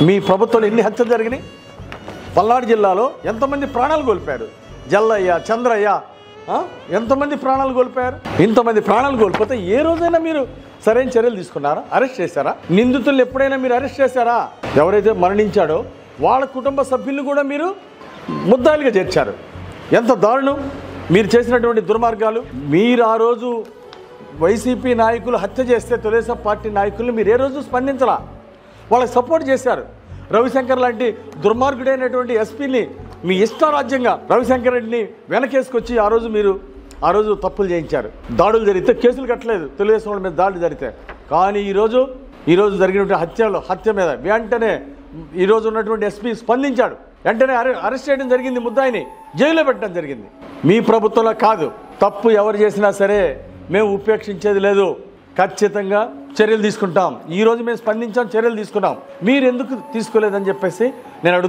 మీ ప్రభుత్వంలో ఎన్ని హత్యలు జరిగినాయి? పల్నాడు జిల్లాలో ఎంతమంది ప్రాణాలు కోల్పోయారు? జల్లయ్య, చంద్రయ్య ఎంతమంది ప్రాణాలు కోల్పోయారు? ఇంతమంది ప్రాణాలు కోల్పోతే ఏ రోజైనా మీరు సరైన చర్యలు తీసుకున్నారా? అరెస్ట్ చేశారా? నిందితులను ఎప్పుడైనా మీరు అరెస్ట్ చేశారా? ఎవరైతే మరణించాడో వాళ్ళ కుటుంబ సభ్యులను కూడా మీరు ముద్దాయిలుగా చేర్చారు. ఎంత దారుణం మీరు చేసినటువంటి దుర్మార్గాలు. మీరు ఆ రోజు వైసీపీ నాయకులు హత్య చేస్తే తెలుగుదేశం పార్టీ నాయకులను మీరు ఏ రోజు స్పందించరా? వాళ్ళకి సపోర్ట్ చేశారు. రవిశంకర్ లాంటి దుర్మార్గుడైనటువంటి ఎస్పీని మీ ఇష్టారాజ్యంగా రవిశంకర్ రెడ్డిని వెనకేసుకొచ్చి ఆ రోజు తప్పులు చేయించారు. దాడులు జరిగితే కేసులు కట్టలేదు తెలుగుదేశం వాళ్ళ మీద దాడులు జరిగితే. కానీ ఈరోజు జరిగినటువంటి హత్య మీద వెంటనే ఈరోజు ఉన్నటువంటి ఎస్పీ స్పందించాడు. వెంటనే అరెస్ట్ చేయడం జరిగింది, ముద్దాయిని జైల్లో పెట్టడం జరిగింది. మీ ప్రభుత్వంలో కాదు. తప్పు ఎవరు చేసినా సరే మేము ఉపేక్షించేది లేదు. ఖచ్చితంగా చర్యలు తీసుకుంటాం. ఈరోజు మేము స్పందించాం, చర్యలు తీసుకున్నాం. మీరు ఎందుకు తీసుకోలేదని చెప్పేసి నేను అడుగుతాను.